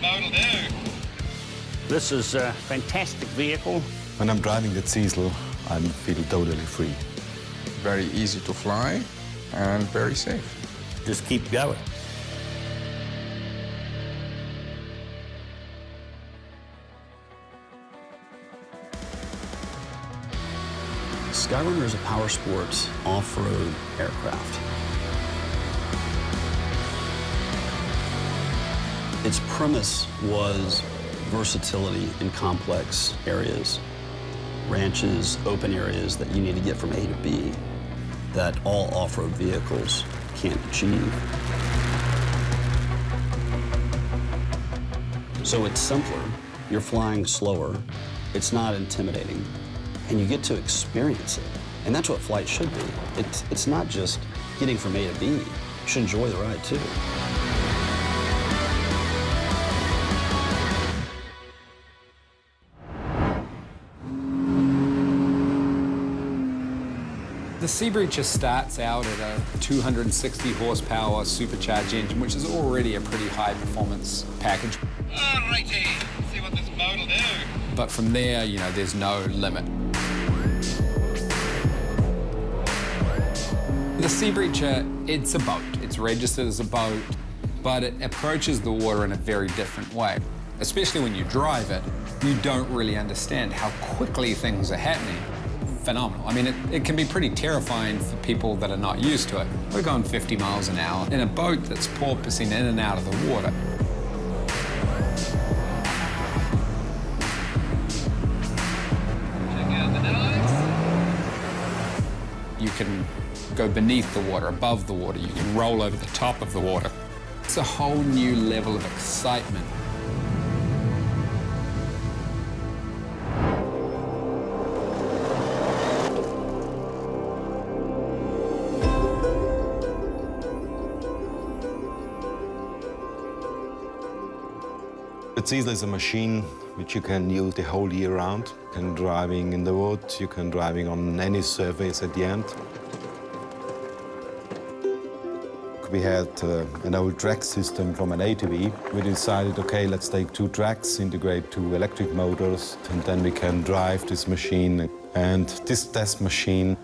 model do? This is a fantastic vehicle. When I'm driving the Diesel, I feel totally free. Very easy to fly and very safe. Just keep going. Skyrim is a power sports off-road aircraft. Its premise was versatility in complex areas, ranches, open areas that you need to get from A to B that all off-road vehicles can't achieve. So it's simpler, you're flying slower, it's not intimidating, and you get to experience it. And that's what flight should be. It's not just getting from A to B. You should enjoy the ride, too. The Seabreeze just starts out at a 260 horsepower supercharged engine, which is already a pretty high performance package. All righty, see what this model do. But from there, you know, there's no limit. The Seabreeze, it's a boat. It's registered as a boat, but it approaches the water in a very different way. Especially when you drive it, you don't really understand how quickly things are happening. Phenomenal. I mean, it can be pretty terrifying for people that are not used to it. We're going 50 miles an hour in a boat that's porpoising in and out of the water. Check out the nose. You can go beneath the water, above the water. You can roll over the top of the water. It's a whole new level of excitement. The Diesel is a machine which you can use the whole year round. You can driving in the woods, you can driving on any surface at the end. We had an old track system from an ATV. We decided, okay, let's take 2 tracks, integrate 2 electric motors, and then we can drive this machine. And this test machine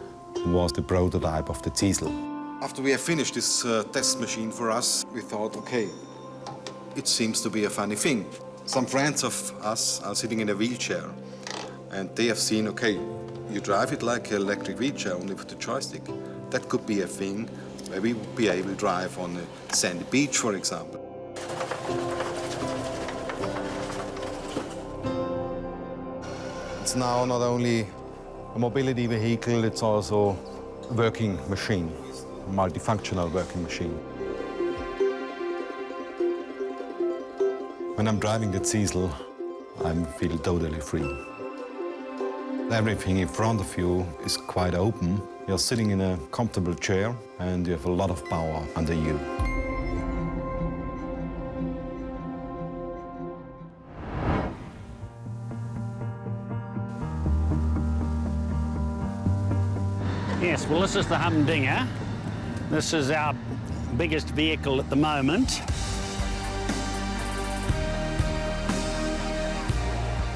was the prototype of the Diesel. After we have finished this test machine for us, we thought, okay, it seems to be a funny thing. Some friends of us are sitting in a wheelchair, and they have seen, okay, you drive it like an electric wheelchair, only with the joystick. That could be a thing where we would be able to drive on a sandy beach, for example. It's now not only a mobility vehicle, it's also a working machine, a multifunctional working machine. When I'm driving the Diesel, I feel totally free. Everything in front of you is quite open. You're sitting in a comfortable chair and you have a lot of power under you. Yes, well, this is the Humdinger. This is our biggest vehicle at the moment.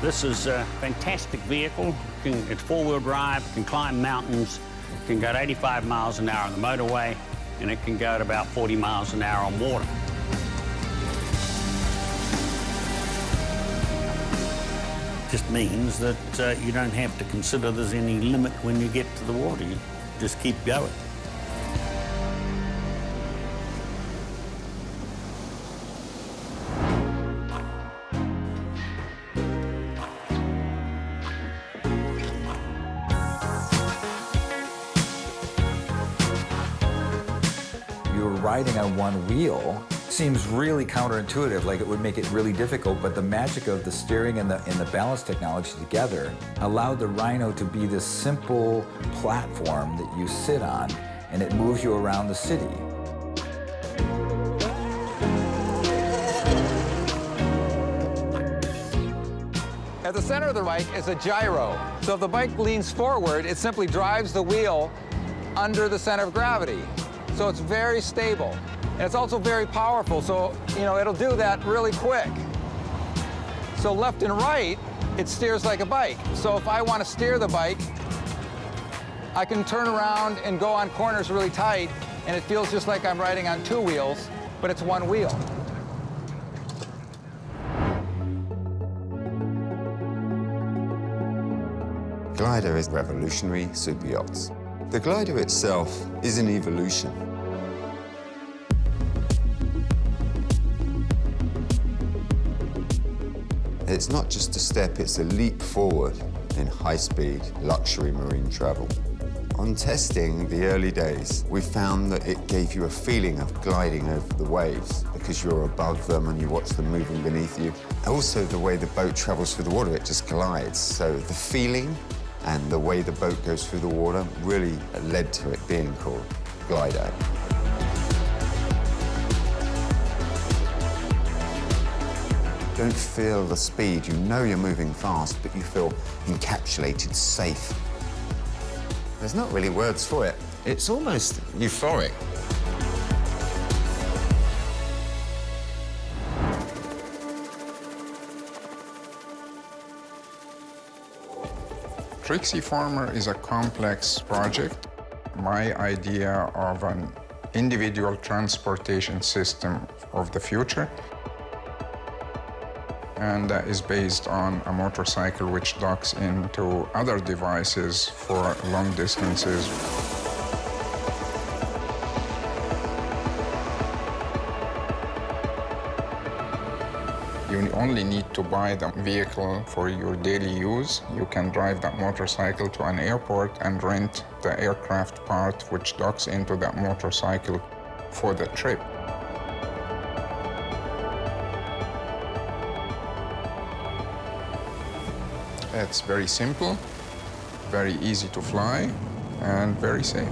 This is a fantastic vehicle. It's 4-wheel drive, can climb mountains, can go at 85 miles an hour on the motorway, and it can go at about 40 miles an hour on water. Just means that you don't have to consider there's any limit when you get to the water. You just keep going. You're riding on one wheel. Seems really counterintuitive, like it would make it really difficult, but the magic of the steering and the balance technology together allowed the Rhino to be this simple platform that you sit on, and it moves you around the city. At the center of the bike is a gyro. So if the bike leans forward, it simply drives the wheel under the center of gravity. So it's very stable. And it's also very powerful, so, you know, it'll do that really quick. So left and right, it steers like a bike. So if I want to steer the bike, I can turn around and go on corners really tight, and it feels just like I'm riding on two wheels, but it's one wheel. Glider is revolutionary super yachts. The glider itself is an evolution. It's not just a step, it's a leap forward in high-speed luxury marine travel. On testing the early days, we found that it gave you a feeling of gliding over the waves because you're above them and you watch them moving beneath you. Also, the way the boat travels through the water, it just glides. So the feeling and the way the boat goes through the water really led to it being called glider. Don't feel the speed. You know you're moving fast, but you feel encapsulated, safe. There's not really words for it. It's almost euphoric. Trixie Farmer is a complex project. My idea of an individual transportation system of the future, and that is based on a motorcycle which docks into other devices for long distances. You only need to buy the vehicle for your daily use. You can drive that motorcycle to an airport and rent the aircraft part which docks into that motorcycle for the trip. It's very simple, very easy to fly, and very safe.